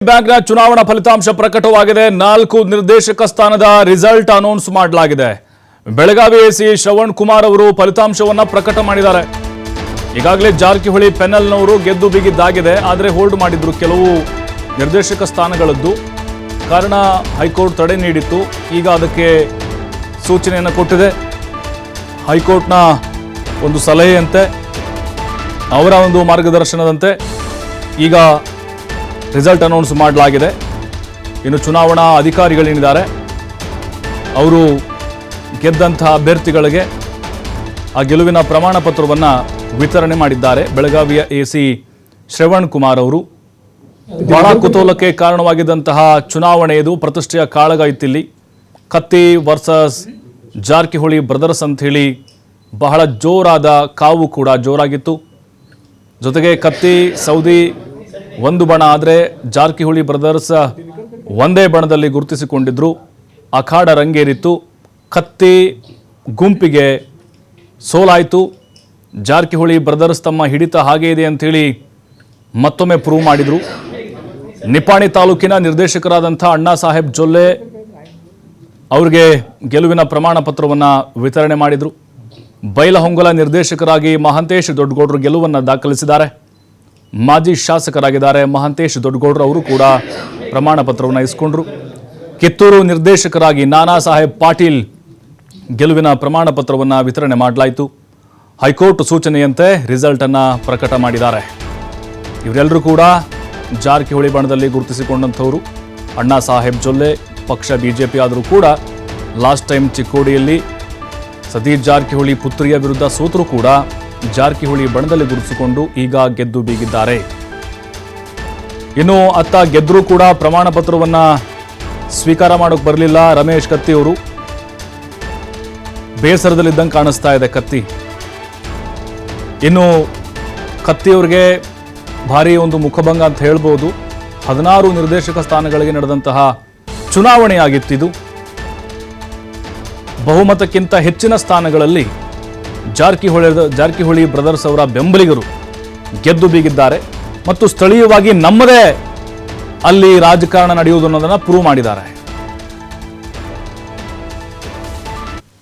ಬ್ಯಾಂಕ್ನ ಚುನಾವಣಾ ಫಲಿತಾಂಶ ಪ್ರಕಟವಾಗಿದೆ. 4 ನಿರ್ದೇಶಕ ಸ್ಥಾನದ ರಿಸಲ್ಟ್ ಅನೌನ್ಸ್ ಮಾಡಲಾಗಿದೆ. ಬೆಳಗಾವಿ ಎಸಿ ಶ್ರವಣ್ ಕುಮಾರ್ ಅವರು ಫಲಿತಾಂಶವನ್ನ ಪ್ರಕಟ ಮಾಡಿದ್ದಾರೆ. ಈಗಾಗಲೇ ಜಾರಕಿಹೊಳಿ ಪೆನಲ್ನವರು ಗೆದ್ದು ಬಿಗಿದ್ದಾಗಿದೆ. ಆದರೆ ಹೋಲ್ಡ್ ಮಾಡಿದ್ರು ಕೆಲವು ನಿರ್ದೇಶಕ ಸ್ಥಾನಗಳದ್ದು. ಕಾರಣ ಹೈಕೋರ್ಟ್ ತಡೆ ನೀಡಿತ್ತು. ಈಗ ಅದಕ್ಕೆ ಸೂಚನೆಯನ್ನು ಕೊಟ್ಟಿದೆ. ಹೈಕೋರ್ಟ್ನ ಒಂದು ಸಲಹೆಯಂತೆ, ಅವರ ಒಂದು ಮಾರ್ಗದರ್ಶನದಂತೆ ಈಗ ರಿಸಲ್ಟ್ ಅನೌನ್ಸ್ ಮಾಡಲಾಗಿದೆ. ಇನ್ನು ಚುನಾವಣಾ ಅಧಿಕಾರಿಗಳೇನಿದ್ದಾರೆ ಅವರು ಗೆದ್ದಂತಹ ಅಭ್ಯರ್ಥಿಗಳಿಗೆ ಆ ಗೆಲುವಿನ ಪ್ರಮಾಣ ಪತ್ರವನ್ನು ವಿತರಣೆ ಮಾಡಿದ್ದಾರೆ. ಬೆಳಗಾವಿಯ ಎಸಿ ಶ್ರವಣ್ ಕುಮಾರ್ ಅವರು. ಬಹಳ ಕುತೂಹಲಕ್ಕೆ ಕಾರಣವಾಗಿದ್ದಂತಹ ಚುನಾವಣೆ ಇದು. ಪ್ರತಿಷ್ಠೆಯ ಕಾಳಗ ಇತ್ತಿಲ್ಲಿ. ಕತ್ತಿ ವರ್ಸಸ್ ಜಾರಕಿಹೊಳಿ ಬ್ರದರ್ಸ್ ಅಂಥೇಳಿ ಬಹಳ ಜೋರಾದ ಕಾವು ಕೂಡ ಜೋರಾಗಿತ್ತು. ಜೊತೆಗೆ ಕತ್ತಿ ಸೌದಿ ಒಂದು ಬಣ ಆದರೆ ಜಾರಕಿಹೊಳಿ ಬ್ರದರ್ಸ್ ಒಂದೇ ಬಣದಲ್ಲಿ ಗುರುತಿಸಿಕೊಂಡಿದ್ರು. ಅಖಾಡ ರಂಗೇರಿತ್ತು. ಕತ್ತಿ ಗುಂಪಿಗೆ ಸೋಲಾಯಿತು. ಜಾರಕಿಹೊಳಿ ಬ್ರದರ್ಸ್ ತಮ್ಮ ಹಿಡಿತ ಹಾಗೆ ಇದೆ ಅಂಥೇಳಿ ಮತ್ತೊಮ್ಮೆ ಪ್ರೂವ್ ಮಾಡಿದರು. ನಿಪ್ಪಾಣಿ ತಾಲೂಕಿನ ನಿರ್ದೇಶಕರಾದಂಥ ಅಣ್ಣಾ ಸಾಹೇಬ್ ಜೊಲ್ಲೆ ಅವರಿಗೆ ಗೆಲುವಿನ ಪ್ರಮಾಣ ಪತ್ರವನ್ನು ವಿತರಣೆ ಮಾಡಿದರು. ಬೈಲಹೊಂಗಲ ನಿರ್ದೇಶಕರಾಗಿ ಮಹಾಂತೇಶ್ ದೊಡ್ಡಗೌಡರು ಗೆಲುವನ್ನು ದಾಖಲಿಸಿದ್ದಾರೆ. ಮಾಜಿ ಶಾಸಕರಾಗಿದ್ದಾರೆ ಮಹಾಂತೇಶ್ ದೊಡ್ಡಗೌಡರು. ಅವರು ಕೂಡ ಪ್ರಮಾಣ ಪತ್ರವನ್ನು ಇಸ್ಕೊಂಡ್ರು. ಕಿತ್ತೂರು ನಿರ್ದೇಶಕರಾಗಿ ನಾನಾ ಸಾಹೇಬ್ ಪಾಟೀಲ್ ಗೆಲುವಿನ ಪ್ರಮಾಣ ಪತ್ರವನ್ನು ವಿತರಣೆ ಮಾಡಲಾಯಿತು. ಹೈಕೋರ್ಟ್ ಸೂಚನೆಯಂತೆ ರಿಸಲ್ಟನ್ನು ಪ್ರಕಟ ಮಾಡಿದ್ದಾರೆ. ಇವರೆಲ್ಲರೂ ಕೂಡ ಜಾರಕಿಹೊಳಿ ಬಣದಲ್ಲಿ ಗುರುತಿಸಿಕೊಂಡಂಥವರು. ಅಣ್ಣಾ ಸಾಹೇಬ್ ಜೊಲ್ಲೆ ಪಕ್ಷ ಬಿಜೆಪಿ ಆದರೂ ಕೂಡ ಲಾಸ್ಟ್ ಟೈಮ್ ಚಿಕ್ಕೋಡಿಯಲ್ಲಿ ಸತೀಶ್ ಜಾರಕಿಹೊಳಿ ಪುತ್ರಿಯ ವಿರುದ್ಧ ಸೋತರೂ ಕೂಡ ಜಾರಕಿಹೊಳಿ ಬಣದಲ್ಲಿ ಗುರುತಿಸಿಕೊಂಡು ಈಗ ಗೆದ್ದು ಬೀಗಿದ್ದಾರೆ. ಇನ್ನು ಅತ್ತ ಗೆದ್ದರೂ ಕೂಡ ಪ್ರಮಾಣ ಪತ್ರವನ್ನು ಸ್ವೀಕಾರ ಮಾಡೋಕೆ ಬರಲಿಲ್ಲ ರಮೇಶ್ ಕತ್ತಿ ಅವರು. ಬೇಸರದಲ್ಲಿದ್ದಂಗೆ ಕಾಣಿಸ್ತಾ ಇದೆ ಕತ್ತಿ. ಇನ್ನು ಕತ್ತಿಯವರಿಗೆ ಭಾರಿ ಒಂದು ಮುಖಭಂಗ ಅಂತ ಹೇಳ್ಬೋದು. 16 ನಿರ್ದೇಶಕ ಸ್ಥಾನಗಳಿಗೆ ನಡೆದಂತಹ ಚುನಾವಣೆಯಾಗಿತ್ತಿದು. ಬಹುಮತಕ್ಕಿಂತ ಹೆಚ್ಚಿನ ಸ್ಥಾನಗಳಲ್ಲಿ ಜಾರಕಿಹೊಳಿ ಬ್ರದರ್ಸ್ ಅವರ ಬೆಂಬಲಿಗರು ಗೆದ್ದು ಬೀಗಿದ್ದಾರೆ ಮತ್ತು ಸ್ಥಳೀಯವಾಗಿ ನಮ್ಮದೇ ಅಲ್ಲಿ ರಾಜಕಾರಣ ನಡೆಯುವುದು ಅನ್ನೋದನ್ನು ಪ್ರೂವ್ ಮಾಡಿದ್ದಾರೆ.